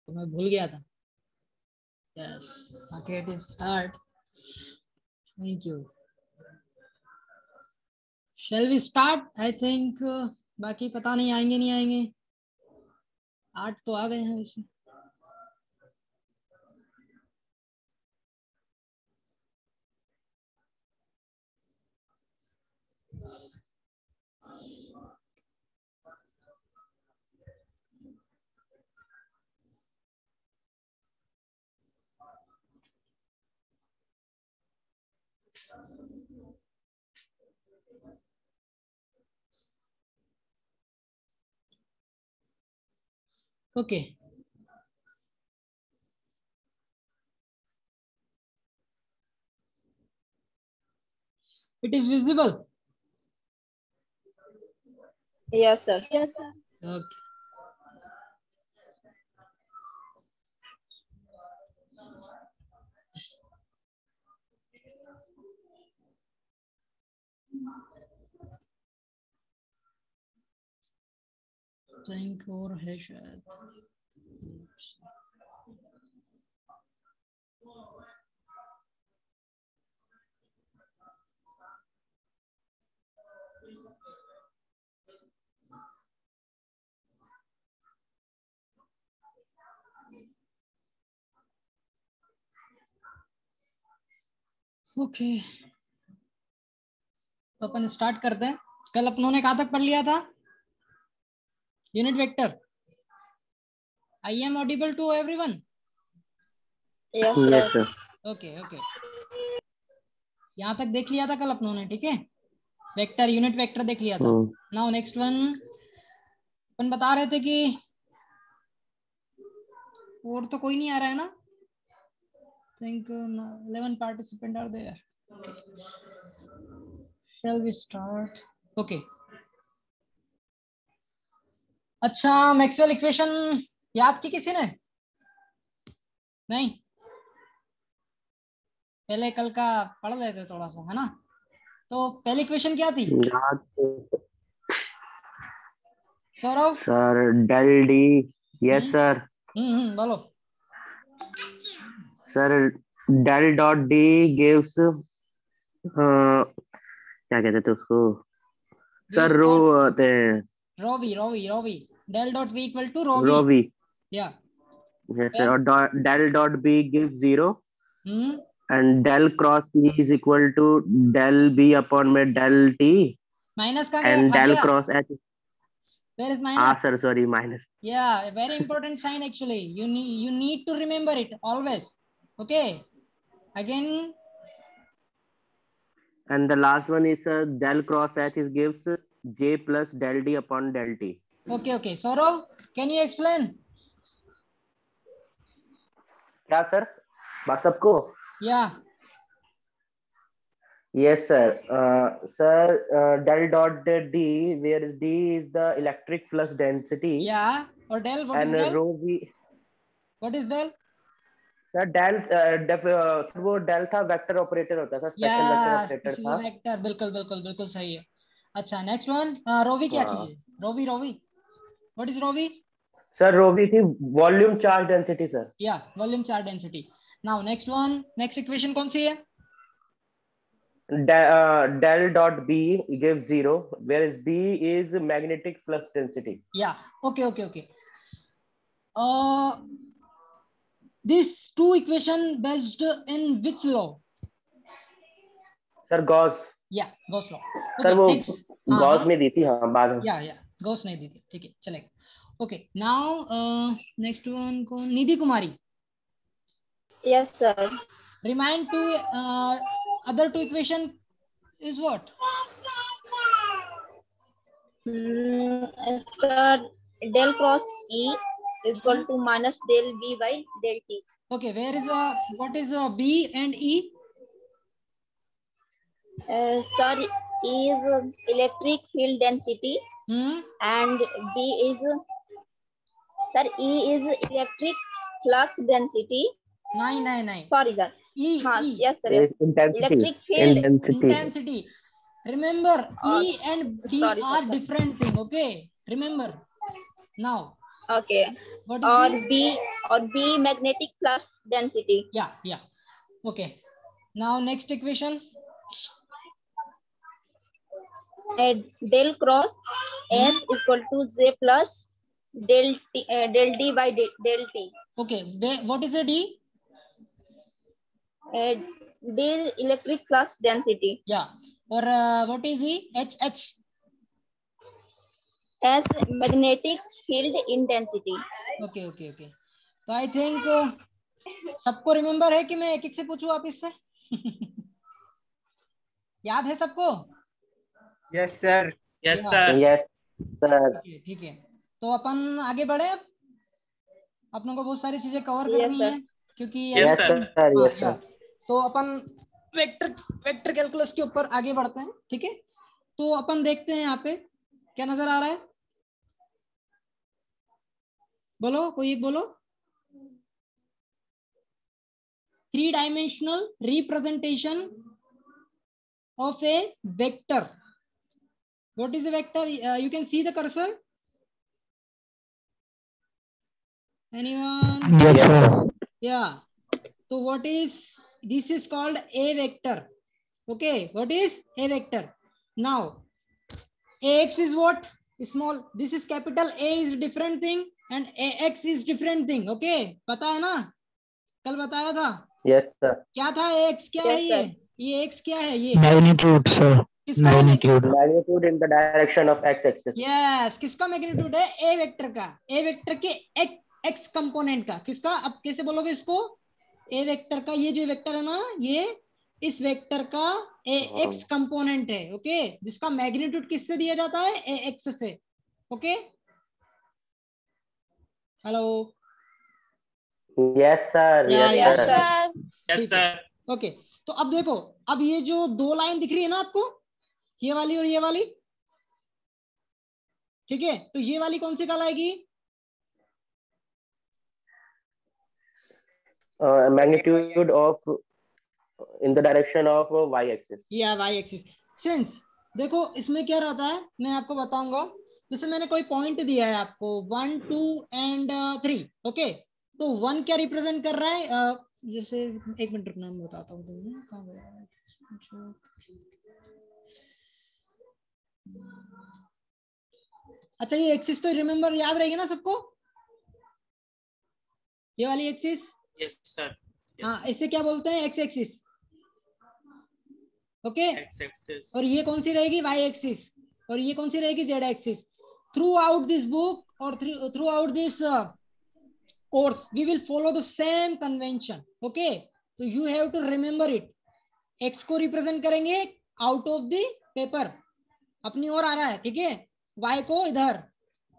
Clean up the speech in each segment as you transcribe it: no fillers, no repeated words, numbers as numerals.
तो मैं भूल गया था. Yes. Okay, it is start. Thank you. Shall we start? I think बाकी पता नहीं आएंगे नहीं आएंगे. 8 तो आ गए हैं वैसे. Okay. It is visible. Yes, sir. Yes, sir. Okay. Think और है शायद. ओके. तो अपन स्टार्ट करते हैं. कल अपनों ने कहाँ तक पढ़ लिया था? Unit vector. I am audible to everyone? Yes, Yes, sir. sir. Okay okay. यहाँ तक देख लिया था कल अपनों ने, ठीक है. वेक्टर, यूनिट वेक्टर देख लिया था. नाउ नेक्स्ट वन अपन बता रहे थे कि और तो कोई नहीं आ रहा है ना. think 11 participants are there. Shall we start? Okay. अच्छा, मैक्सवेल इक्वेशन याद की किसी ने? नहीं, पहले कल का पढ़ लेते थोड़ा सा, है ना. तो पहली इक्वेशन क्या थी? Saurabh sir del D. Yes sir. बोलो. Sir del dot D gives क्या कहते थे उसको सर? रो होते हैं. Rho v del dot V equal to rho v. Rho v. या यस सर. और del dot B gives 0 and del cross E is equal to del B upon में del T minus कहाँ गया? and खा del गया. cross H. Where is minus? sir, sorry, minus. Yeah, a very important sign actually. You need to remember it always. Okay. Again. And the last one is del cross H is gives J plus del D upon del T. Okay. Saurav, can you explain? क्या sir? बात सबको? Yeah. Yes sir. Sir, del dot D, where is D is the electric flux density. Yeah. Or del, what and is del? Rho V. What is del? Sir del वो del था, vector operator होता था, special vector operator था. Vector. बिल्कुल सही है. अच्छा, next one. रोवी क्या चीज है? रोवी व्हाट इज रोवी? सर रोवी थी वॉल्यूम चार्ज डेंसिटी सर. या, volume charge density. Now next one, next equation कौन सी है? del dot B gives 0, whereas B is magnetic flux density. Yeah. Okay. These two equation based in which law? Sir Gauss. Yeah, Gauss law. Sir वो next. Gauss ने दी थी. हाँ बाद में. Yeah, Gauss ने दी थी. ठीक है, चलेगा. Okay, now next one को निधि कुमारी. Yes, sir. Remind to other two equation is what? Sir, del cross E is equal to minus del B by del T. Okay, where is what is B and E? Sir, E is electric field density and B is, sir, E is electric flux density. नहीं. Sorry, sir. E. Yes, sir. Yes. Electric field intensity. Remember, E and B sorry, are sir. different thing. Okay, remember. Now, Okay. What is Or B magnetic flux density. Yeah. Okay. Now next equation. Del cross S is equal to J plus del D by del T. Okay. What is a D? D electric flux density. Yeah. Or what is E? H. S magnetic field intensity. Okay. तो I think सबको remember है कि मैं एक से पूछूं वापिस से? याद है सबको? Yes sir. Yes sir. ठीक है, तो अपन आगे बढ़े। अपनों को बहुत सारी चीजें कवर करनी है क्योंकि यस सर। तो अपन वेक्टर कैलकुलस के ऊपर आगे बढ़ते हैं। ठीक है, तो अपन देखते हैं यहाँ पे क्या नजर आ रहा है। बोलो, कोई एक बोलो। 3-dimensional representation of a vector. What is a vector? You can see the cursor. Anyone? Yes sir. Yeah. So what is this? Is called a vector. Okay. What is a vector? Now, ax is what? Small. This is capital A is different thing and ax is different thing. Okay. पता है ना? कल बताया था। Yes sir. क्या था ax? क्या है ये x क्या है? ये magnitude sir. Magnitude in the direction of x axis. Yes, किसका मैग्नीट्यूड है? ए वेक्टर का। ए वेक्टर के x कंपोनेंट का। किसका? अब कैसे बोलोगे इसको? ए वेक्टर का। ये जो वेक्टर है ना, ये इस वेक्टर का ax कंपोनेंट है। ओके, जिसका मैग्नीट्यूड किससे दिया जाता है? ax से। Okay, hello. Yes sir. Yes sir. Okay, तो अब देखो, अब ये जो दो लाइन दिख रही है ना आपको, ये वाली और ये वाली, ठीक है, तो ये वाली कौन सी कहलाएगी? Magnitude of in the direction of y axis. या y एक्सिस। सिंस देखो इसमें क्या रहता है, मैं आपको बताऊंगा। जैसे मैंने कोई पॉइंट दिया है आपको 1, 2 एंड 3। ओके, तो 1 क्या रिप्रेजेंट कर रहा है? जैसे एक मिनट रुकना, मैं बताता हूँ तुम्हें। कहाँ गया? अच्छा, ये एक्सिस तो रिमेम्बर याद रहेगी ना सबको? ये वाली एक्सिस। Yes sir. हाँ, इसे क्या बोलते हैं? X axis. Okay, X axis. और ये कौन सी रहेगी? Y axis. और ये कौन सी रहेगी? Z axis. Throughout this book और throughout this course we will follow the same convention. Okay, तो you have to remember it. X को रिप्रेजेंट करेंगे आउट ऑफ द पेपर, अपनी ओर आ रहा है, ठीक है। वाई को इधर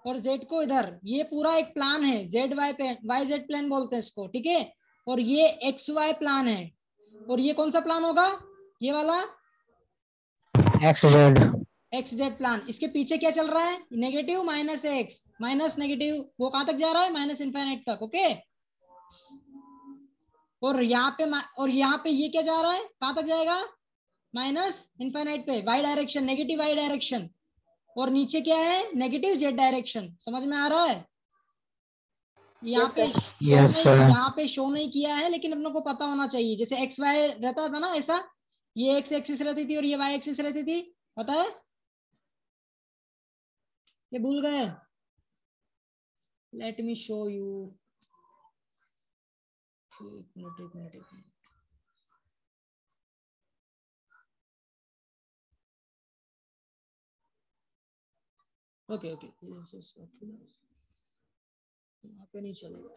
और जेड को इधर। ये पूरा एक प्लान है, जेड वाई पे, वाई जेड प्लान बोलते हैं इसको, ठीक है। और ये एक्स वाई प्लान है। और ये कौन सा प्लान होगा? ये वाला एक्स जेड प्लान। इसके पीछे क्या चल रहा है? Negative minus x minus negative, वो कहां तक जा रहा है? माइनस इनफाइनाइट तक। ओके, और यहाँ पे ये क्या जा रहा है? कहां तक जाएगा? माइनस इनफाइनाइट पे, Y direction, negative Y direction. और नीचे क्या है? Negative Z direction. समझ में आ रहा है? यहाँ पे यहाँ पे शो नहीं किया है, लेकिन अपनों को पता होना चाहिए। जैसे एक्स वाई रहता था ना ऐसा, ये एक्स एक्सिस रहती थी और ये वाई एक्सिस रहती थी, पता है? ये भूल गए? Let me show you. एक मिनट। ओके, यहाँ पे नहीं चलेगा।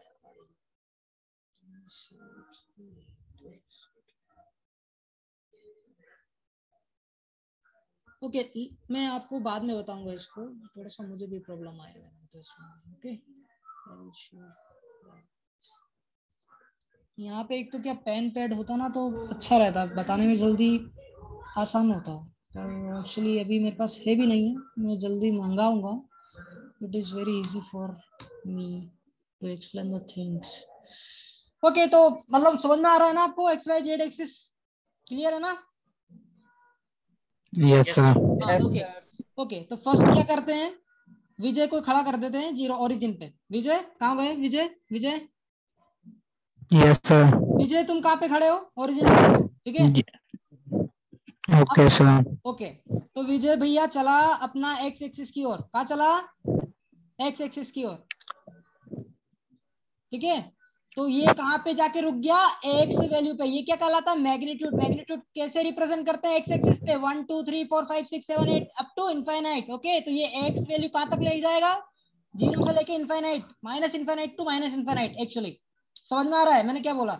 ओके, मैं आपको बाद में बताऊंगा इसको, थोड़ा सा मुझे भी प्रॉब्लम आएगा तो इसमें। ओके, यहाँ पे एक तो क्या पेन पैड होता ना तो अच्छा रहता, बताने में जल्दी आसान होता। एक्चुअली अभी मेरे पास है भी नहीं है, मैं जल्दी मंगाऊंगा। It is very easy for me to explain the things. Okay, तो मतलब समझ में आ रहा है ना आपको? X Y Z axis clear है ना? Yes sir. ओके, तो फर्स्ट क्या करते हैं? विजय को खड़ा कर देते हैं जीरो ओरिजिन पे। विजय कहाँ गए? Vijay Vijay yes sir. विजय तुम कहाँ पे खड़े हो? ओरिजिन पे खड़े हो, ठीक है। Okay sir. ओके, तो विजय भैया चला अपना एक्स एक्सिस की ओर। कहाँ चला? एक्स एक्सिस की ओर, ठीक है। तो ये कहाँ पे जाके रुक गया? एक्स वैल्यू पे। ये क्या कहलाता है? मैग्नीट्यूड। मैग्नीट्यूड कैसे रिप्रेजेंट करते हैं एक्स एक्सिस पे? 1 2 3 4 5 6 7 8 अप टू इनफाइनाइट। ओके, तो ये एक्स वैल्यू कहाँ तक ले जाएगा? जीरो से लेके infinite, minus infinite to minus infinite. Actually समझ में आ रहा है मैंने क्या बोला?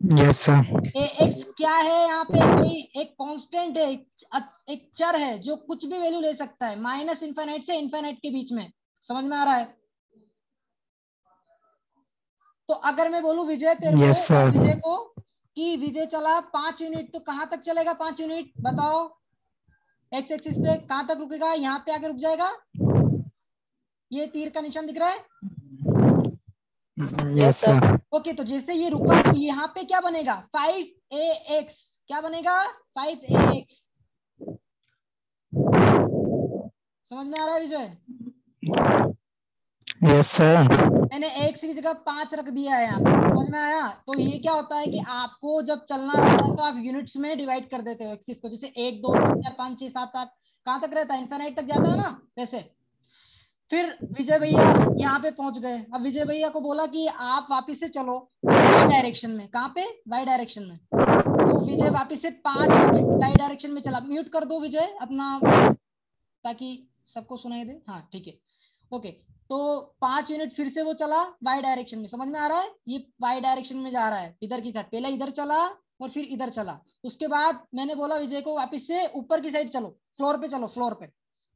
Yes sir. एक्स क्या है यहाँ पे? कोई एक कांस्टेंट है, एक चर है जो कुछ भी वैल्यू ले सकता है, माइनस इनफाइनाइट से इनफाइनाइट के बीच में। समझ में आ रहा है? तो अगर मैं बोलूं विजय तेरे को, यस सर। विजय को कि विजय चला 5 यूनिट, तो कहां तक चलेगा 5 यूनिट? बताओ। एक्स एक्सिस पे कहां तक रुकेगा? यहाँ पे आके रुक जाएगा। ये तीर का निशान दिख रहा है? Yes sir. ओके, तो जैसे ये रुका तो यहाँ पे क्या बनेगा? 5ax। क्या बनेगा? 5ax। समझ में आ रहा है विजय? Yes sir. मैंने एक्स की जगह 5 रख दिया है यहाँ पे। समझ में आया? तो ये क्या होता है कि आपको जब चलना रहता है तो आप यूनिट्स में डिवाइड कर देते हो एक्सिस को। जैसे 1 2 3 4 5 6 7 8 कहाँ तक रहता है? इनफाइनाइट तक जाता है ना, वैसे। फिर विजय भैया यहाँ पे पहुंच गए। अब विजय भैया को बोला कि आप वापिस से चलो वाई डायरेक्शन में। कहाँ पे? वाई डायरेक्शन में। तो विजय वापिस से 5 यूनिट वाई डायरेक्शन में चला। म्यूट कर दो विजय अपना, ताकि सबको सुनाई दे। हाँ ठीक है, ओके। तो 5 यूनिट फिर से वो चला वाई डायरेक्शन में। समझ में आ रहा है? ये वाई डायरेक्शन में जा रहा है, इधर की साइड। पहले इधर चला और फिर इधर चला। उसके बाद मैंने बोला विजय को वापस से ऊपर की साइड चलो, फ्लोर पे चलो, फ्लोर पे।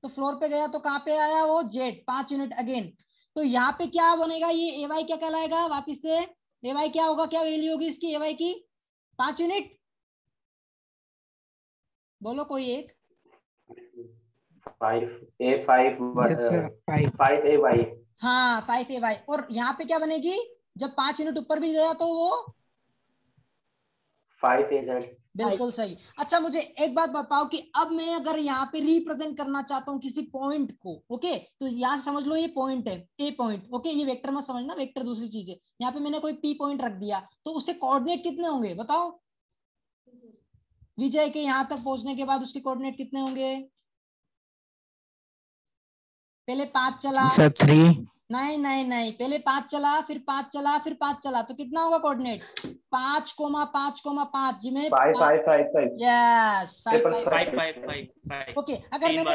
तो फ्लोर पे गया तो कहाँ पे आया वो? Z, 5 unit again. तो यहाँ पे क्या बनेगा? ये ए वाई क्या कहलाएगा? वापिस से ए वाई क्या होगा? क्या वैल्यू होगी इसकी ए वाई की? 5 यूनिट। बोलो कोई एक। 5ay। हाँ 5ay। और यहाँ पे क्या बनेगी जब 5 यूनिट ऊपर भी गया? तो वो 5az। बिल्कुल सही। अच्छा मुझे एक बात बताओ कि अब मैं अगर यहाँ पे रिप्रेजेंट करना चाहता हूँ किसी पॉइंट को, ओके, तो यहाँ से समझ लो ये पॉइंट है, ए पॉइंट। ओके, ये वेक्टर मत समझना, वेक्टर दूसरी चीज है। यहाँ पे मैंने कोई पी पॉइंट रख दिया, तो उसके कोऑर्डिनेट कितने होंगे बताओ? विजय के यहाँ तक पहुंचने के बाद उसके कोऑर्डिनेट कितने होंगे? पहले 5 चला सर 3। नहीं नहीं नहीं, पहले 5 चला, फिर 5 चला, फिर 5 चला, तो कितना होगा कोऑर्डिनेट? 5,5,5 जिसमें 5 यस 5 5 ओके। अगर मैंने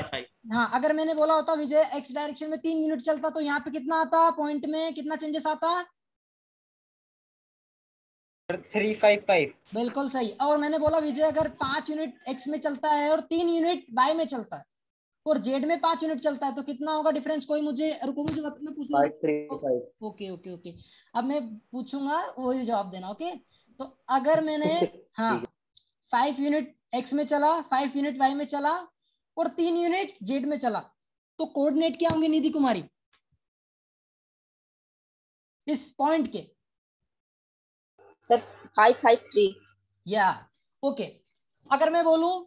हाँ अगर मैंने बोला होता विजय एक्स डायरेक्शन में 3 यूनिट चलता, तो यहाँ पे कितना आता? पॉइंट में कितना चेंजेस आता? 355। बिल्कुल सही। और मैंने बोला विजय अगर 5 यूनिट एक्स में चलता है और 3 यूनिट वाई में चलता है और जेड में 5 यूनिट चलता है, तो कितना होगा डिफरेंस? कोई मुझे रुको, मुझे मैं पूछना। 535। ओके ओके ओके, अब मैं पूछूंगा वही जवाब देना। ओके, तो अगर मैंने हाँ 5 यूनिट एक्स में चला, 5 यूनिट वाई में चला और 3 यूनिट जेड में चला, तो कोऑर्डिनेट क्या होंगे निधि कुमारी इस पॉइंट के? सर 553। या ओके। अगर मैं बोलूं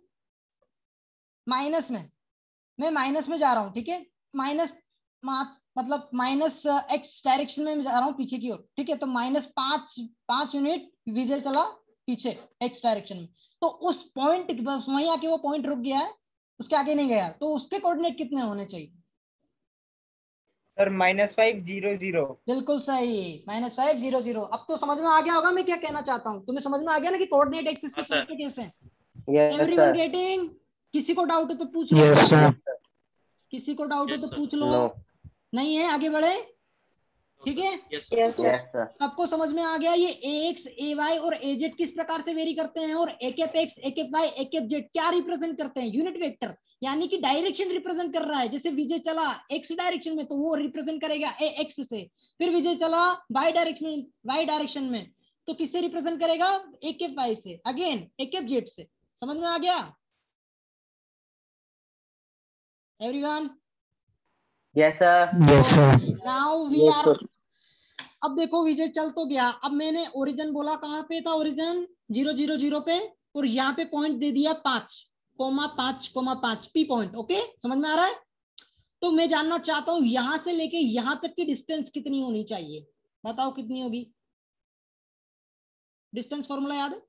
माइनस में, मैं माइनस में जा रहा हूं, ठीक है, माइनस मतलब माइनस एक्स डायरेक्शन में जा रहा हूं पीछे की ओर, ठीक है, तो -5 यूनिट विजय चला पीछे एक्स डायरेक्शन में, तो उस पॉइंट वहीं आके वो पॉइंट रुक गया है, उसके आगे नहीं गया, तो उसके कोऑर्डिनेट कितने होने चाहिए? सर -500। बिल्कुल सही, -500। अब तो समझ में आ गया होगा मैं क्या कहना चाहता हूँ। तुम्हें समझ में आ गया ना कि कोऑर्डिनेट एक्सिस के तरीके कैसे हैं? Everyone getting? किसी को डाउट हो तो पूछ लो। Yes sir. किसी को डाउट हो तो पूछ लो। नहीं है आगे बढ़े, ठीक है। Yes sir. सबको समझ में आ गया ये ax, ay और az किस प्रकार से वेरी करते हैं, और a cap x, a cap y, a cap z क्या रिप्रेजेंट करते हैं? यूनिट वेक्टर, यानी कि डायरेक्शन रिप्रेजेंट कर रहा है। जैसे विजय चला x डायरेक्शन में तो वो रिप्रेजेंट करेगा ax से, फिर विजय चला y डायरेक्शन में तो किससे रिप्रेजेंट करेगा? a कैप y से, अगेन a कैप z से। समझ में आ गया everyone? Yes sir. Yes sir. Now we are, अब देखो विजय चल तो गया। अब मैंने ओरिजिन बोला कहाँ पे था? ओरिजिन 0 0 0 पे, और यहाँ पे पॉइंट दे दिया 5,5,5 पी पॉइंट। ओके, समझ में आ रहा है? तो मैं जानना चाहता हूं यहां से लेके यहां तक की डिस्टेंस कितनी होनी चाहिए, बताओ कितनी होगी। डिस्टेंस फॉर्मूला याद है,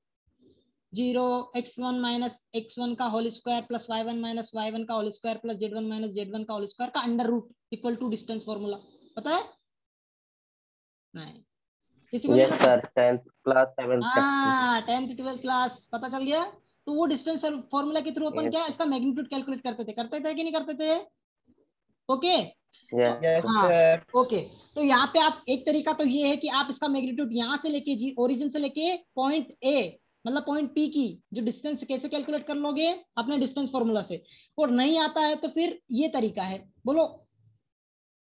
0 x1 माइनस x1 का whole square plus y1 minus y1 का whole square plus z1 minus z1 का होल स्क्वायर का under root equal to distance formula, पता है? नहीं, किसी को नहीं यस पता? Sir, 10th class 7th chapter. हाँ 10th 12th क्लास पता चल गया। तो वो डिस्टेंस फॉर्मूला के थ्रू अपन क्या इसका मैग्नीट्यूड कैलकुलेट करते थे कि नहीं करते थे? ओके यस यस हाँ सर। ओके। तो यहाँ पे आप एक तरीका तो ये है कि आप इसका मैग्नीट्यूड यहाँ से लेके जी ओरिजिन से लेके पॉइंट ए मतलब पॉइंट पी की जो डिस्टेंस कैसे कैलकुलेट कर लोगे अपने डिस्टेंस फॉर्मूला से। और नहीं आता है तो फिर ये तरीका है, बोलो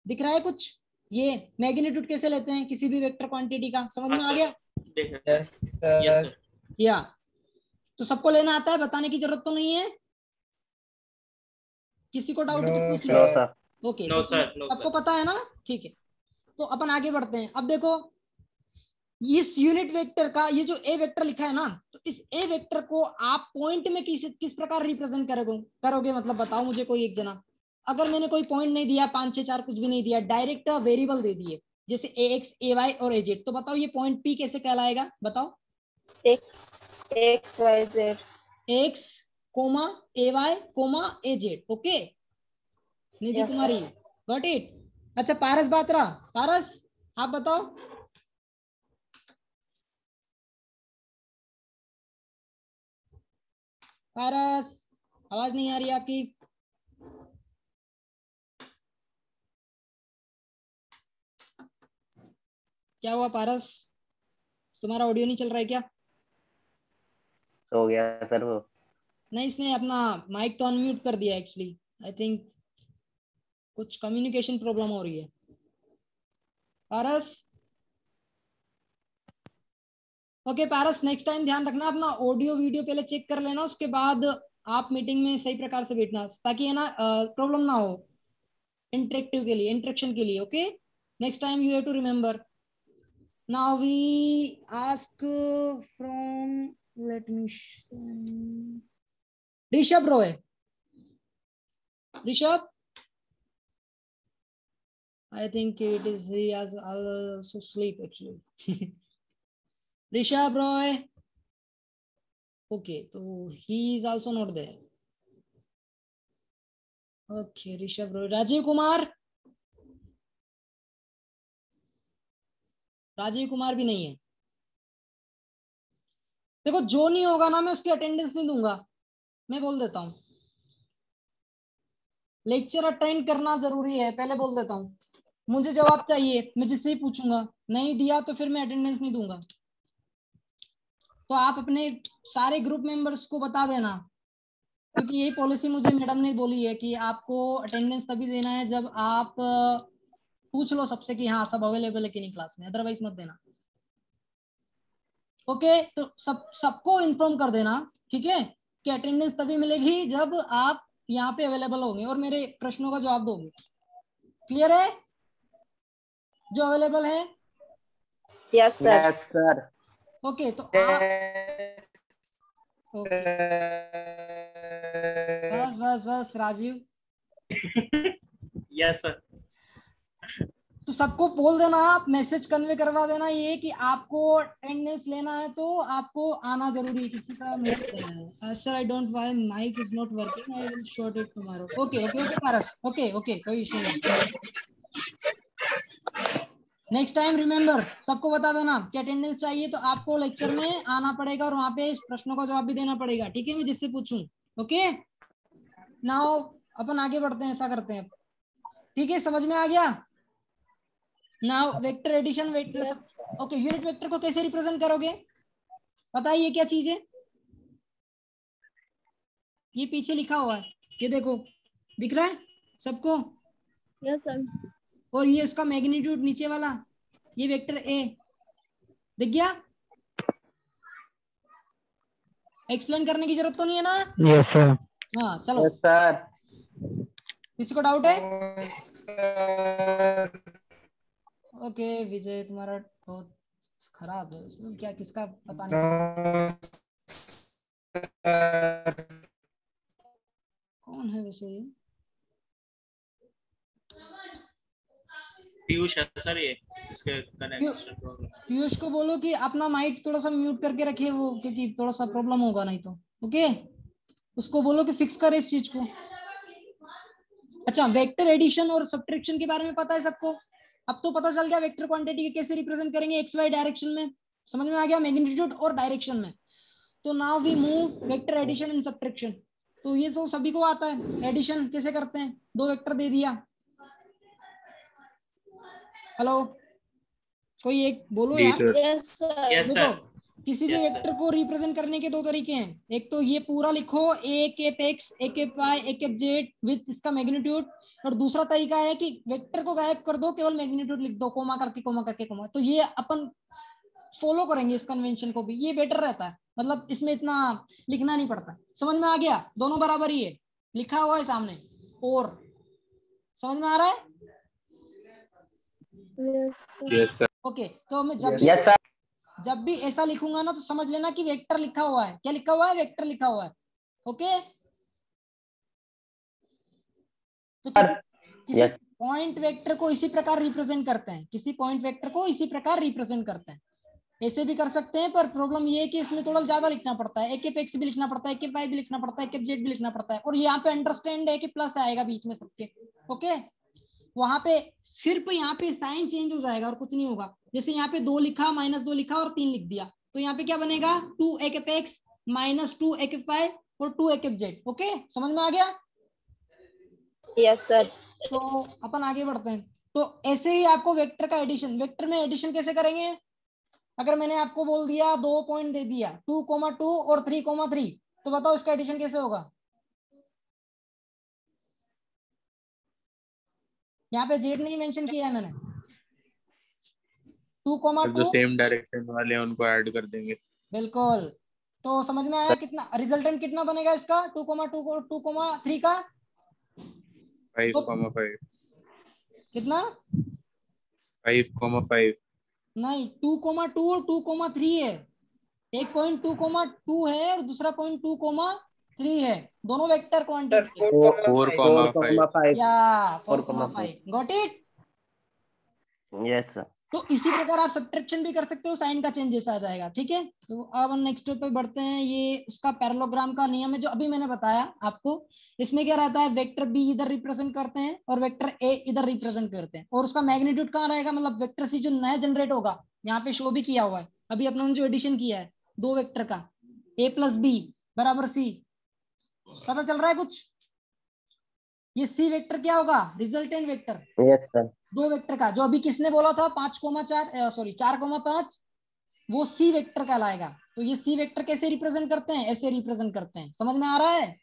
दिख रहा है कुछ? ये मैग्नीट्यूड कैसे लेते हैं किसी भी वेक्टर क्वांटिटी का, समझ में आ गया? Yes sir. या तो सबको लेना आता है, बताने की जरूरत तो नहीं है, किसी को डाउट है नो तो पूछ लो। No sir. सर। ओके तो सबको पता है ना, ठीक है। तो अपन आगे बढ़ते हैं। अब देखो इस यूनिट वेक्टर का ये जो ए वेक्टर लिखा है ना, तो इस ए वेक्टर को आप पॉइंट में किस प्रकार रिप्रेजेंट करोगे मतलब बताओ मुझे कोई एक जना। अगर मैंने कोई पॉइंट नहीं दिया 5 6 4 कुछ भी नहीं दिया, डायरेक्ट वेरिएबल दे दिए जैसे ए एक्स ए वाई और ए जेड, तो बताओ ये पॉइंट पी कैसे कहलाएगा बताओ? X Y Z. X comma A Y comma A Z. Okay Nidhi Kumari got it. अच्छा पारस बात्रा, पारस आप बताओ। पारस आवाज नहीं आ रही आपकी। क्या हुआ पारस, तुम्हारा ऑडियो नहीं चल रहा है क्या? हो गया सर वो। नहीं इसने अपना माइक तो अनम्यूट कर दिया एक्चुअली, आई थिंक कुछ कम्युनिकेशन प्रॉब्लम हो रही है। पारस ओके पारस नेक्स्ट टाइम ध्यान रखना अपना ऑडियो वीडियो पहले चेक कर लेना, उसके बाद आप मीटिंग में सही प्रकार से बैठना ताकि है ना प्रॉब्लम ना हो इंटरेक्टिव के लिए इंटरेक्शन के लिए। Okay next time you have to remember. Now we ask from let me Rishabh Roy. Rishabh I think it is he has also sleep actually. Rishabh Roy. Okay, so he is also not there. Okay, Rishabh Roy. Rajiv Kumar. Rajiv Kumar भी नहीं है। देखो जो नहीं होगा ना मैं उसकी अटेंडेंस नहीं दूंगा, मैं बोल देता हूँ। लेक्चर अटेंड करना जरूरी है, पहले बोल देता हूँ। मुझे जवाब चाहिए, मैं जिससे ही पूछूंगा, नहीं दिया तो फिर मैं अटेंडेंस नहीं दूंगा। तो आप अपने सारे ग्रुप मेंबर्स को बता देना, क्योंकि यही पॉलिसी मुझे मैडम ने बोली है कि आपको अटेंडेंस तभी देना है जब आप पूछ लो सबसे कि हाँ सब अवेलेबल है कि नहीं क्लास में, अदरवाइज मत देना। ओके तो सबको इन्फॉर्म कर देना, ठीक है, कि अटेंडेंस तभी मिलेगी जब आप यहाँ पे अवेलेबल होंगे और मेरे प्रश्नों का जवाब दोगे। क्लियर है? जो अवेलेबल है। Yes sir. Yes sir. Okay तो आप ओके बस बस बस राजीव। Yes sir. तो सबको बोल देना, आप मैसेज कन्वे करवा देना ये कि आपको अटेंडेंस लेना है तो आपको आना जरूरी है, किसी का मिस देना है। Sir I don't why mic is not working, I will short it tomorrow. Okay okay okay Paras, okay okay कोई इशू नहीं। नेक्स्ट टाइम रिमेंबर सबको बता देना कि अटेंडेंस चाहिए तो आपको लेक्चर में आना पड़ेगा और वहां पे प्रश्नों का जवाब भी देना पड़ेगा, ठीक है, मैं जिससे पूछूं। ओके नाउ अपन आगे बढ़ते हैं, ऐसा करते हैं, ठीक है, समझ में आ गया? Now vector addition vector. Okay unit vector को कैसे रिप्रेजेंट करोगे बताइए, क्या चीज है? ये पीछे लिखा हुआ है, ये देखो दिख रहा है सबको? Yes sir. और ये उसका मैग्नीट्यूड नीचे वाला, ये वेक्टर ए दिख गया? एक्सप्लेन करने की जरूरत तो नहीं है ना? Yes sir. हाँ चलो, यस सर। किसी को डाउट है? सर ओके विजय तुम्हारा बहुत खराब है, इसमें क्या किसका पता नो नहीं सर। कौन है वैसे ये? पीयूष है सर ये इसके कनेक्शन प्रॉब्लम। पीयूष को बोलो कि अपना माइक थोड़ा सा म्यूट करके रखे वो, क्योंकि थोड़ा सा प्रॉब्लम होगा नहीं तो। ओके, उसको बोलो कि फिक्स करे इस चीज को। अच्छा, वेक्टर एडिशन और सब्ट्रैक्शन के बारे में पता है सबको? अब तो पता चल गया वेक्टर क्वांटिटी के कैसे रिप्रेजेंट करेंगे एक्स वाई डायरेक्शन में, समझ में आ गया, मैग्नीट्यूड और डायरेक्शन में। तो now we move vector addition and subtraction. तो ये तो सभी को आता है, एडिशन कैसे करते हैं, दो वेक्टर दे दिया। हेलो, कोई एक बोलो यार। Yes sir. यस देखो, सर। किसी भी Yes, वेक्टर को रिप्रेजेंट करने के दो तरीके हैं। एक तो ये पूरा लिखो A cap X, A cap Y, A cap Z with इसका मैग्नीट्यूड, और दूसरा तरीका है कि वेक्टर को गायब कर दो, केवल मैग्नीट्यूड लिख दो, कोमा करके कोमा करके कोमा। तो ये अपन फॉलो करेंगे इस कन्वेंशन को भी, ये बेटर रहता है, मतलब इसमें इतना लिखना नहीं पड़ता। समझ में आ गया? दोनों बराबर ही है, लिखा हुआ है सामने। और समझ में आ रहा है? Yes sir. ओके, तो मैं यस सर। जब भी ऐसा लिखूंगा ना तो समझ लेना कि वेक्टर लिखा हुआ है। क्या लिखा हुआ है? वेक्टर लिखा हुआ है। ओके, तो किसी पॉइंट वेक्टर को इसी प्रकार रिप्रेजेंट करते हैं, किसी पॉइंट वेक्टर को इसी प्रकार रिप्रेजेंट करते हैं। ऐसे भी कर सकते हैं, पर प्रॉब्लम ये है कि इसमें थोड़ा ज्यादा लिखना पड़ता है, एक एक्स भी लिखना पड़ता है, एक वाई भी लिखना पड़ता है, एक जेड भी लिखना पड़ता है। और यहाँ पे अंडरस्टैंड है कि प्लस आएगा बीच में सबके। ओके, वहां पे सिर्फ यहाँ पे साइन चेंज हो जाएगा और कुछ नहीं होगा। जैसे यहाँ पे 2 लिखा, -2 लिखा और 3 लिख दिया, तो यहाँ पे क्या बनेगा? 2 एक एक्स माइनस 2 एक वाई और 2 एक जेड। ओके, समझ में आ गया? Yes sir. तो अपन आगे बढ़ते हैं। तो ऐसे ही आपको वेक्टर का एडिशन, वेक्टर में एडिशन कैसे करेंगे? अगर मैंने आपको बोल दिया 2 पॉइंट दे दिया 2,2 और 3,3, तो बताओ इसका एडिशन कैसे होगा? यहाँ पे जेड नहीं मेंशन किया है मैंने। 2,2 जो सेम डायरेक्शन वाले हैं उनको ऐड कर देंगे। बिल्कुल। तो समझ में आया? कितना रिजल्टेंट कितना बनेगा इसका? 2,2 और 2,3 का 5,5 कितना? 5,5 नहीं, 2,2 और 2,3 है। एक पॉइंट 2,2 है और दूसरा पॉइंट 2,3 है, दोनों वेक्टर क्वांटिटी। 4,5 या 4,5 गॉट इट? Yes sir. तो इसी प्रकार आप सब्ट्रैक्शन भी कर सकते हो, साइन का चेंज जैसा आ जाएगा। ठीक है, तो अब नेक्स्ट पे बढ़ते हैं। ये उसका पैरेललोग्राम का नियम है जो अभी मैंने बताया आपको। इसमें क्या रहता है? वेक्टर बी इधर रिप्रेजेंट करते हैं और वेक्टर ए इधर रिप्रेजेंट करते हैं, और उसका मैग्नीट्यूड कहाँ रहेगा? मतलब वेक्टर सी जो नया जनरेट होगा, यहाँ पे शो भी किया हुआ है अभी अपने जो एडिशन किया है दो वेक्टर का, ए प्लस बी बराबर सी। पता चल रहा है कुछ? ये सी वेक्टर क्या होगा? Resultant vector. Yes sir. दो वेक्टर का, जो अभी किसने बोला था 5,4 सॉरी 4,5, वो सी वेक्टर कहलाएगा। तो ये सी वेक्टर कैसे रिप्रेजेंट करते हैं? ऐसे रिप्रेजेंट करते हैं। समझ में आ रहा है?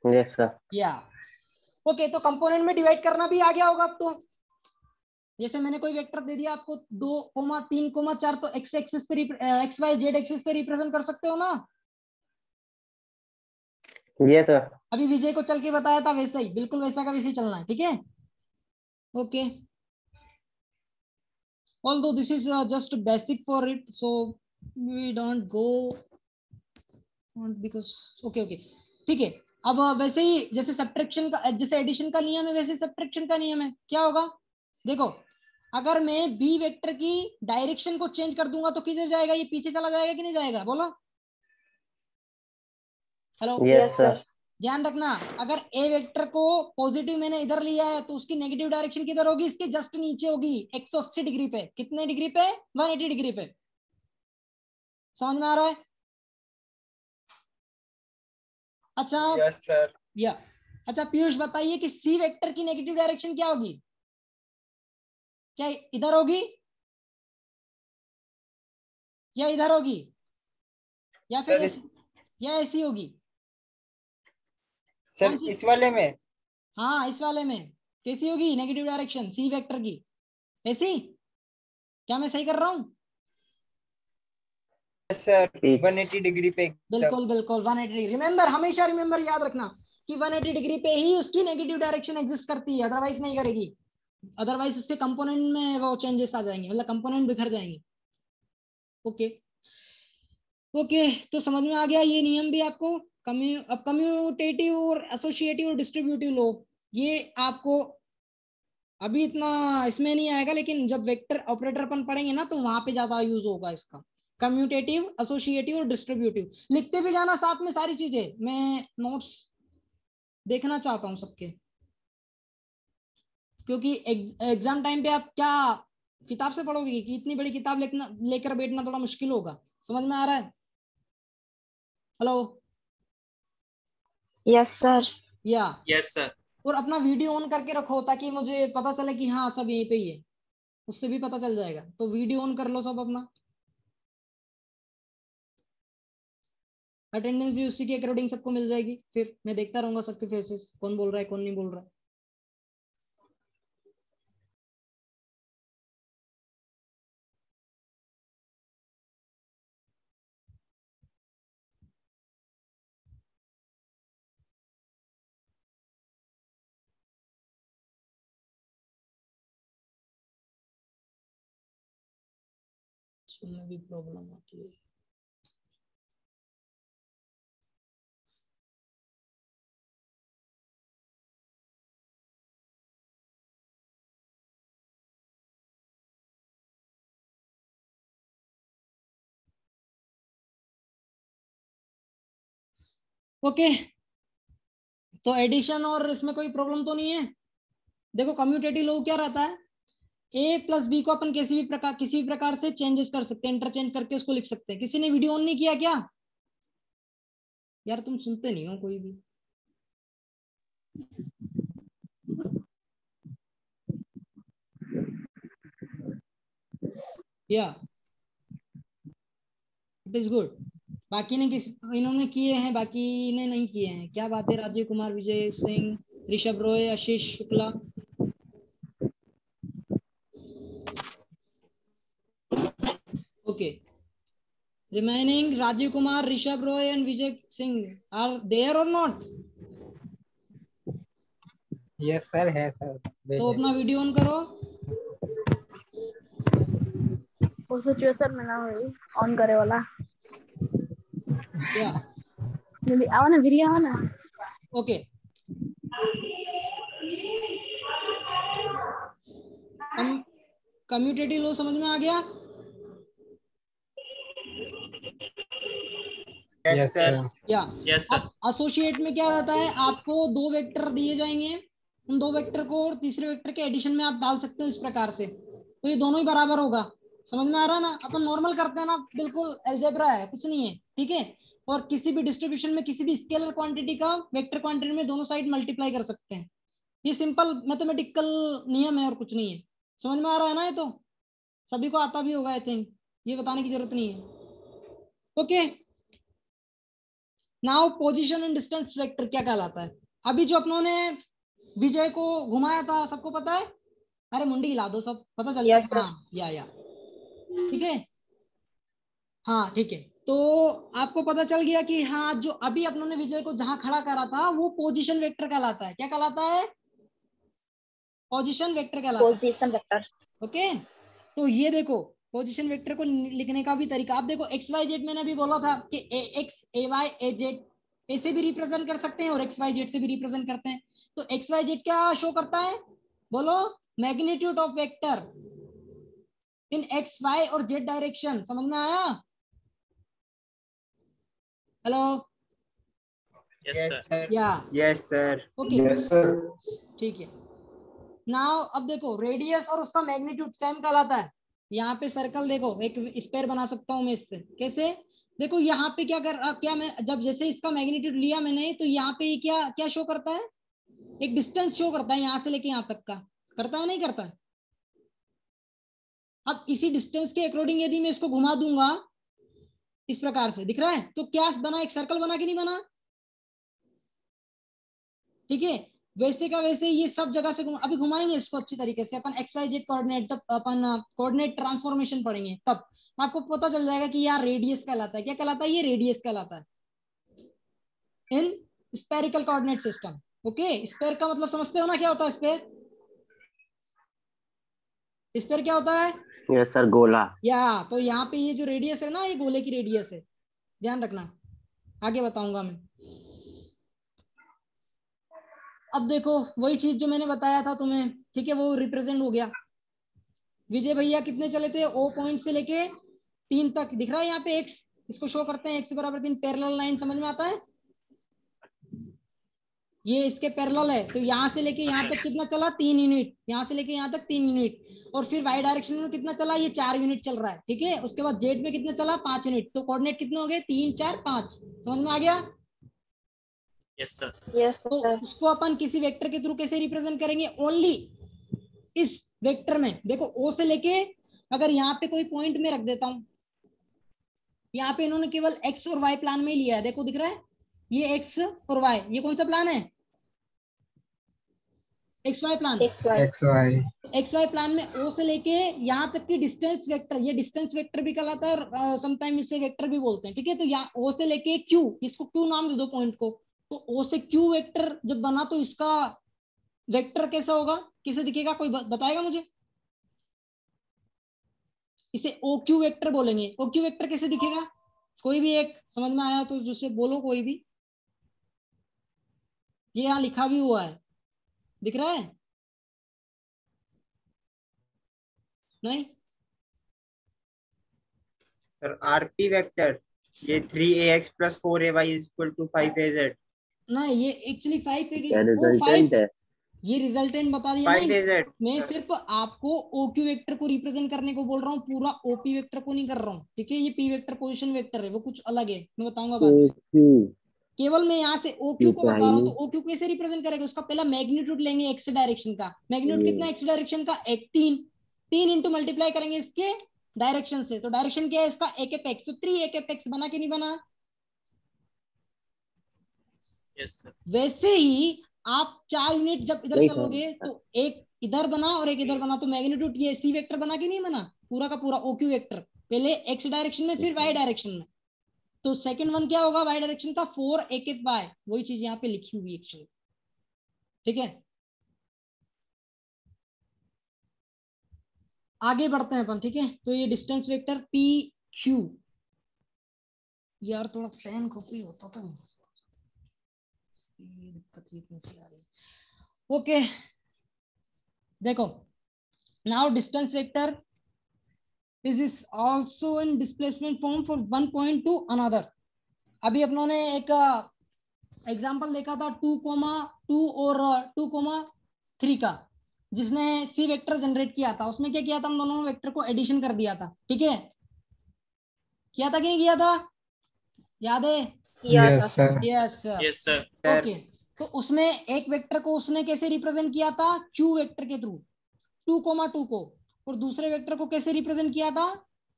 Yes sir. या ओके, तो कंपोनेंट में डिवाइड करना भी आ गया होगा अब तो। जैसे मैंने कोई वेक्टर दे दिया आपको 2, 3, 4, तो एक्स एक्सिस पे एक्स वाई जेड एक्सिस पे रिप्रेजेंट कर सकते हो ना? Yes sir. अभी विजय को चल के बताया था वैसा ही, बिल्कुल वैसा का वैसे ही चलना है। ठीक है, okay. although this is just basic for it, so we don't go on because okay ठीक है। अब वैसे ही जैसे सब्ट्रैक्शन का, जैसे एडिशन का नियम है वैसे सब्ट्रैक्शन का नियम है। क्या होगा? देखो, अगर मैं बी वेक्टर की डायरेक्शन को चेंज कर दूंगा तो किधर जाएगा? ये पीछे चला जाएगा कि नहीं जाएगा? बोलो। Hello, yes sir. ध्यान रखना, अगर ए वेक्टर को पॉजिटिव मैंने इधर लिया है तो उसकी नेगेटिव डायरेक्शन किधर होगी? इसके जस्ट नीचे होगी, 180 डिग्री पे। कितने डिग्री पे? 180 डिग्री पे। समझ में आ रहा है? अच्छा यस सर। या अच्छा पीयूष बताइए कि सी वेक्टर की नेगेटिव डायरेक्शन क्या होगी? क्या इधर होगी या इधर होगी या फिर या ऐसी होगी? सर इस वाले में? हाँ, इस वाले में कैसी होगी नेगेटिव डायरेक्शन सी वेक्टर की? ऐसी? क्या मैं सही कर रहा हूँ? सर 180 डिग्री पे। बिल्कुल बिल्कुल 180 डिग्री। रिमेंबर, हमेशा रिमेंबर, याद रखना कि 180 डिग्री पे ही उसकी नेगेटिव डायरेक्शन एग्जिस्ट करती है, अदरवाइज नहीं करेगी। अदरवाइज उसके कंपोनेंट में वो चेंजेस आ जाएंगे, मतलब कंपोनेंट बिखर जाएंगे। ओके ओके, तो समझ में आ गया ये नियम भी आपको। अब कम्यूटेटिव और एसोसिएटिव और डिस्ट्रीब्यूटिव लो, ये आपको अभी इतना इसमें नहीं आएगा, लेकिन जब वेक्टर ऑपरेटर अपन पढ़ेंगे ना तो वहां पे ज्यादा यूज होगा इसका। कम्यूटेटिव, एसोसिएटिव और डिस्ट्रीब्यूटिव। लिखते भी जाना साथ में सारी चीजें, मैं नोट्स देखना चाहता हूँ सबके, क्योंकि एग्जाम टाइम पे आप क्या किताब से पढ़ोगे कि इतनी बड़ी किताब लेकर बैठना थोड़ा मुश्किल होगा। समझ में आ रहा है? हेलो? Yes sir. या यस सर। और अपना वीडियो ऑन करके रखो ताकि मुझे पता चले कि हाँ सब यहीं पे ही है, उससे भी पता चल जाएगा। तो वीडियो ऑन कर लो सब अपना, अटेंडेंस भी उसी के अकॉर्डिंग सबको मिल जाएगी, फिर मैं देखता रहूंगा सबके फेसेस, कौन बोल रहा है कौन नहीं बोल रहा है। इसमें भी प्रॉब्लम आती है। ओके, तो एडिशन और इसमें कोई प्रॉब्लम तो नहीं है। देखो कम्यूटेटिव लॉ क्या रहता है, ए प्लस बी को अपन किसी भी प्रकार से चेंजेस कर सकते हैं, इंटरचेंज करके उसको लिख सकते हैं। किसी ने वीडियो ऑन नहीं किया क्या? यार तुम सुनते नहीं हो कोई भी। या इट इज गुड। बाकी ने इन्होंने किए हैं, बाकी ने नहीं किए हैं। क्या बात है? Rajeev Kumar, Vijay Singh, Rishabh Roy, Ashish Shukla. Okay, remaining Rajeev Kumar, Rishabh Roy and Vijay Singh are there और नॉट? यस सर, है सर। तो अपना वीडियो ऑन करो। वो सिचुएशन में ना हुई ऑन करे वाला। या आओ ना वीडियो, आओ ना। ओके, कम्यूटेटिव लॉ समझ में आ गया? Yes sir. या यस सर। एसोसिएट में क्या रहता है, आपको दो वेक्टर दिए जाएंगे, उन दो वेक्टर को और तीसरे वेक्टर के एडिशन में आप डाल सकते हो इस प्रकार से, तो ये दोनों ही बराबर होगा। समझ में आ रहा है ना? अपन नॉर्मल करते हैं ना, बिल्कुल अलजेब्रा है, कुछ नहीं है, ठीक है। और किसी भी डिस्ट्रीब्यूशन में किसी भी स्केलर क्वांटिटी का वेक्टर क्वांटिटी में दोनों साइड मल्टीप्लाई कर सकते हैं। ये सिंपल मैथमेटिकल नियम है और कुछ नहीं है। समझ में आ रहा है ना? ये तो सभी को आता भी होगा, आई थिंक, ये बताने की जरूरत नहीं है। Okay, now position and distance vector क्या कहलाता है? अभी जो अपनों ने विजय को घुमाया था, सबको पता है? अरे मुंडी हिला दो, सब पता चल यस जाएगा। सर। हाँ, या ठीक है। हाँ ठीक है, तो आपको पता चल गया कि हाँ जो अभी अपनों ने विजय को जहां खड़ा करा था वो पोजीशन वेक्टर कहलाता है। क्या कहलाता है? पोजीशन वेक्टर कहलाता है। Position vector. ओके, तो ये देखो पोजीशन वेक्टर को लिखने का भी तरीका आप देखो। एक्स वाई जेड मैंने अभी बोला था कि ए एक्स ए वाई ए जेड ऐसे भी रिप्रेजेंट कर सकते हैं और एक्स वाई जेड से भी रिप्रेजेंट करते हैं। तो एक्स वाई जेड क्या शो करता है? बोलो, magnitude of vector in X Y और जेड डायरेक्शन। समझ में आया? हेलो? Yes sir. या yes sir. Okay, yes sir. ठीक है। नाउ अब देखो रेडियस और उसका मैग्नीट्यूड सेम कहलाता है। यहाँ पे सर्कल देखो, एक स्क्वायर बना सकता हूँ मैं इससे। कैसे? देखो यहाँ पे क्या मैं जब जैसे इसका मैग्नीट्यूड लिया मैंने, तो यहाँ पे क्या क्या शो करता है? एक डिस्टेंस शो करता है, यहाँ से लेके यहाँ तक का। करता है नहीं करता है? अब इसी डिस्टेंस के अकॉर्डिंग यदि मैं इसको घुमा दूंगा इस प्रकार से, दिख रहा है? तो क्या बना? एक सर्कल बना कि नहीं बना? ठीक है, वैसे का वैसे ये सब जगह से अभी घुमाएंगे इसको अच्छी तरीके से अपन एक्स वाई जेड कोऑर्डिनेट, जब अपन कोऑर्डिनेट ट्रांसफॉर्मेशन पढ़ेंगे तब आपको पता चल जाएगा कि यार रेडियस कहलाता है। क्या कहलाता है? ये रेडियस कहलाता है in spherical coordinate system. Okay, sphere का मतलब समझते हो ना क्या होता है स्पेयर? स्पेयर क्या होता है? यस सर, गोला। या तो यहाँ पे ये जो रेडियस है ना, ये गोले की रेडियस है, ध्यान रखना, आगे बताऊंगा मैं। अब देखो वही चीज जो मैंने बताया था तुम्हें ठीक है, वो रिप्रेजेंट हो गया। विजय भैया कितने चले थे? ओ पॉइंट से लेके 3 तक दिख रहा है यहाँ पे x, इसको शो करते हैं x बराबर 3, पैरेलल लाइन समझ में आता है? ये इसके पैरेलल है, तो यहाँ से लेके यहाँ तक कितना चला? 3 यूनिट, यहाँ से लेके यहाँ तक 3 यूनिट, और फिर y डायरेक्शन में कितना चला? ये 4 यूनिट चल रहा है, ठीक है। उसके बाद z में कितना चला? 5 यूनिट, तो कोऑर्डिनेट कितने हो गए? 3 4 5, समझ में आ गया? Yes sir. यस तो सर। उसको अपन किसी वेक्टर के थ्रू कैसे रिप्रेजेंट करेंगे? ओनली इस वेक्टर में देखो, o से लेके अगर यहाँ पे कोई पॉइंट में रख देता हूं, यहाँ पे इन्होंने केवल x और y प्लान में ही लिया है, देखो दिख रहा है ये x और y, ये कौन सा प्लान है? XY plan. XY प्लान में O से लेके यहाँ तक की डिस्टेंस वेक्टर, ये डिस्टेंस वेक्टर भी कहलाता है और समटाइम इसे वेक्टर भी बोलते हैं, ठीक है। तो यहाँ O से लेके Q, इसको Q नाम दे दो पॉइंट को, तो O से Q वेक्टर जब बना तो इसका वेक्टर कैसा होगा, कैसे दिखेगा? कोई बताएगा मुझे? इसे OQ वेक्टर बोलेंगे। OQ वेक्टर कैसे दिखेगा? कोई भी एक समझ में आया तो जिससे बोलो, कोई भी। ये यहाँ लिखा भी हुआ है, दिख रहा है? नहीं सर आरपी वेक्टर, ये 3ax + 4ay = 5az। नहीं, ये एक्चुअली 5 रिजल्टेंट है, ये रिजल्टेंट बता दिया। 5az। मैं सिर्फ आपको OQ वेक्टर को रिप्रेजेंट करने को बोल रहा हूँ, पूरा OP वेक्टर को नहीं कर रहा हूँ, ठीक है। ये P वेक्टर पोजीशन वेक्टर है, वो कुछ अलग है, मैं बताऊंगा बाद में। केवल मैं यहाँ से OQ को बता रहा हूँ, तो OQ कैसे रिप्रेजेंट करेगा? उसका पहला मैग्नीट्यूड लेंगे x डायरेक्शन का। मैग्नीट्यूड कितना x डायरेक्शन का? 3 इंटू मल्टीप्लाई करेंगे इसके डायरेक्शन से, तो डायरेक्शन क्या है इसका? AKX, तो 3AKX बना कि नहीं बना? Yes sir. वैसे ही आप 4 यूनिट जब इधर चलोगे तो एक इधर बना और एक इधर बना, तो मैग्नीट्यूड ये C वेक्टर बना कि नहीं बना? पूरा का पूरा OQ वेक्टर, पहले x डायरेक्शन में फिर y डायरेक्शन में। तो सेकंड वन क्या होगा? y डायरेक्शन का 4AKY, वही चीज यहाँ पे लिखी हुई एक्चुअली, ठीक है। आगे बढ़ते हैं अपन, ठीक है। तो ये डिस्टेंस वेक्टर PQ, यार थोड़ा फैन कॉपी होता तो ओके। देखो, now distance vector is also in displacement form for one point to another। अभी अपनों ने एक एग्जांपल देखा था 2,2 और 2,3 का, जिसने C वेक्टर जनरेट किया था। उसमें क्या किया था? हम दोनों वेक्टर को एडिशन कर दिया था, ठीक है। किया था कि नहीं किया था? याद है? Yes sir. Yes sir. Okay, तो उसमें एक वेक्टर को उसने कैसे रिप्रेजेंट किया था? Q वेक्टर के थ्रू 2,2 को, और दूसरे वेक्टर को कैसे रिप्रेजेंट किया था?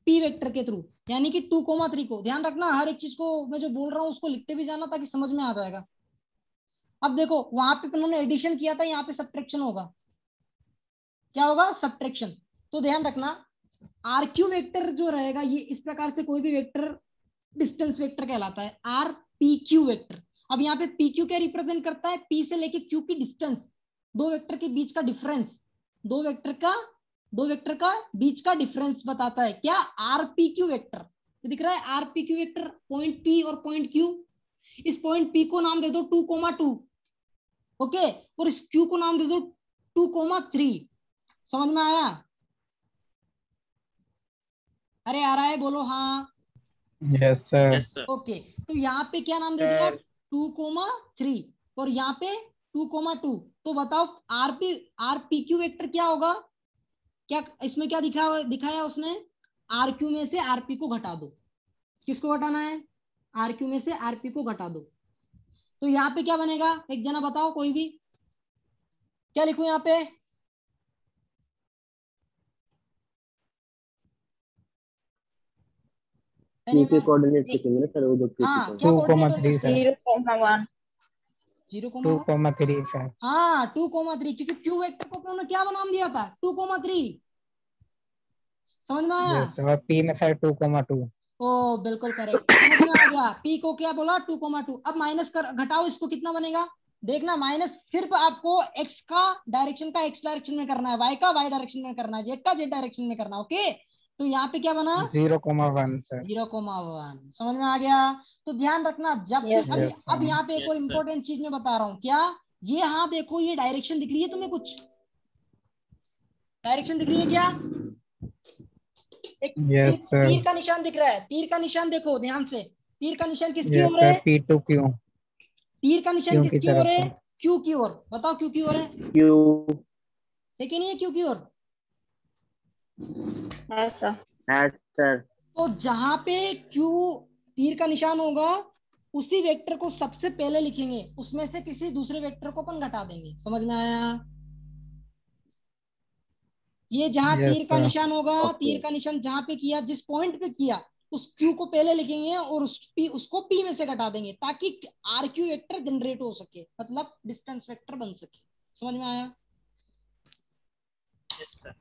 P वेक्टर के थ्रू, यानी कि 2,3 को। ध्यान रखना, हर एक चीज को मैं जो बोल रहा हूँ उसको लिखते भी जाना ताकि समझ में आ जाएगा। अब देखो, वहां पे उन्होंने एडिशन किया था, यहाँ पे सब्ट्रैक्शन होगा। क्या होगा? सब्ट्रैक्शन। तो ध्यान रखना, RQ वेक्टर जो रहेगा, ये इस प्रकार से कोई भी वेक्टर डिस्टेंस वेक्टर कहलाता है, RPQ वेक्टर। अब यहाँ पे PQ क्या रिप्रेजेंट करता है? P से लेके Q की डिस्टेंस, दो वेक्टर के बीच का डिफरेंस, दो वेक्टर का बीच का डिफरेंस बताता है। क्या? RPQ vector. तो दिख रहा है RPQ वेक्टर, पॉइंट P और पॉइंट Q। इस पॉइंट P को नाम दे दो 2,2, ओके, और इस Q को नाम दे दो 2,3। समझ में आया? अरे आ रहा है, बोलो हाँ। Yes sir. ओके, तो यहाँ पे क्या नाम दे दिया? 2,3, और यहाँ पे 2,2। तो बताओ RPQ वेक्टर क्या होगा? क्या इसमें क्या दिखाया उसने? RQ में से RP को घटा दो। किसको घटाना है? RQ में से RP को घटा दो। तो यहाँ पे क्या बनेगा? एक जना बताओ, कोई भी। क्या लिखूं यहाँ पे? के कोऑर्डिनेट लिखेंगे ना सर, वो जो 2,3 सर। 0,1 2,3 सर। हाँ 2,3, क्योंकि Q वेक्टर को उन्होंने क्या नाम दिया था? 2,3। समझ में आया? Yes sir. P में सर 2,2। ओ बिल्कुल करेक्ट, समझ में आ गया। P को क्या बोला? 2,2। अब माइनस कर घटाओ इसको, कितना बनेगा? देखना, माइनस सिर्फ आपको x का डायरेक्शन का x डायरेक्शन में करना है, y का y डायरेक्शन में करना है, z का z डायरेक्शन में करना है, ओके। तो यहाँ पे क्या बना? 0,1 सर। 0,1। समझ में आ गया? तो ध्यान रखना, जब अब यहाँ पे एक और इम्पोर्टेंट चीज मैं बता रहा हूँ। क्या? ये हाँ देखो, ये डायरेक्शन दिख रही है तुम्हें कुछ? डायरेक्शन दिख रही है क्या? एक तीर का निशान दिख रहा है, तीर का निशान देखो ध्यान से, तीर का निशान किसकी ओर है? P to Q. तीर का निशान किसकी ओर है? क्यू की ओर। बताओ क्यू की ओर है? क्यू है कि नहीं है क्यू की ओर? ऐसा सर। तो जहां पे क्यू तीर का निशान होगा उसी वेक्टर को सबसे पहले लिखेंगे, उसमें से किसी दूसरे वेक्टर को अपन घटा देंगे। समझ में आया? ये जहां तीर का निशान होगा, तीर का निशान जहां पे किया, जिस पॉइंट पे किया, उस क्यू को पहले लिखेंगे और उसको पी में से घटा देंगे ताकि आर क्यू वेक्टर जनरेट हो सके, मतलब डिस्टेंस वेक्टर बन सके। समझ में आया? Yes, sir.